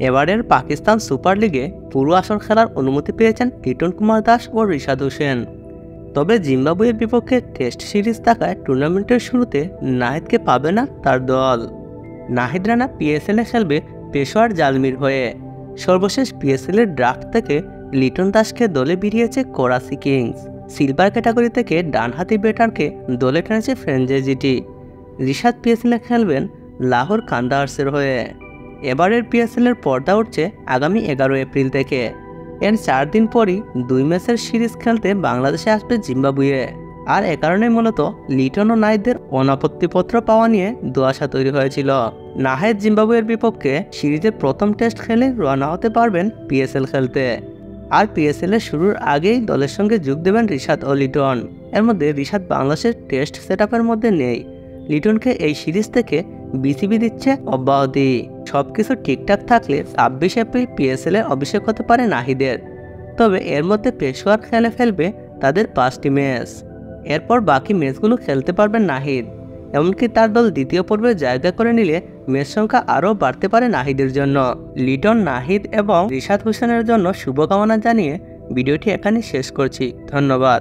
এবারের পাকিস্তান সুপার লিগে পুরো আসর খেলার অনুমতি পেয়েছেন লিটন কুমার দাস ও রিশাদ হোসেন। তবে জিম্বাবুয়ের বিপক্ষে টেস্ট সিরিজ থাকায় টুর্নামেন্টের শুরুতে নাহিদকে পাবে না তার দল। নাহিদ রানা পিএসএলে খেলবে পেশোয়ার জালমির হয়ে। সর্বশেষ পিএসএলের ড্রাফট থেকে লিটন দাসকে দলে ভিড়িয়েছে করাচি কিংস। সিলভার ক্যাটাগরি থেকে ডানহাতি ব্যাটারকে দলে টেনেছে ফ্র্যাঞ্চাইজিটি। রিশাদ পিএসএলে খেলবেন লাহোর কান্দাহার্সের হয়ে। এবারের পিএসএলের পর্দা উঠছে আগামী 11 এপ্রিল থেকে। এর 4 দিন পরই 2 ম্যাচের সিরিজ খেলতে বাংলাদেশে আসবে জিম্বাবুয়ে। আর এ কারণে মূলত লিটন ও নাহিদের অনাপত্তিপত্র পাওয়া নিয়ে দুআশা তৈরি হয়েছিল। নাহিদ জিম্বাবুয়ের বিপক্ষে সিরিজের প্রথম টেস্ট খেলে রওনা হতে পারবেন পিএসএল খেলতে। আর পিএসএলের শুরুর আগেই দলের সঙ্গে যোগ দেবেন রিশাদ ও লিটন। এর মধ্যে রিশাদ বাংলাদেশের টেস্ট সেটআপের মধ্যে নেই। লিটনকে এই সিরিজ থেকে বিসিবি দিচ্ছে অব্যাহতি। সবকিছু ঠিকঠাক থাকলে 26 এপ্রিল পিএসএলে অভিষেক হতে পারে নাহিদের। তবে এর মধ্যে পেশোয়ার খেলে ফেলবে তাদের 5টি ম্যাচ। এরপর বাকি ম্যাচগুলো খেলতে পারবেন নাহিদ। এমনকি তার দল দ্বিতীয় পর্বে জায়গা করে নিলে ম্যাচ সংখ্যা আরও বাড়তে পারে নাহিদের জন্য। লিটন, নাহিদ এবং রিশাদ হোসেনের জন্য শুভকামনা জানিয়ে ভিডিওটি এখানে শেষ করছি। ধন্যবাদ।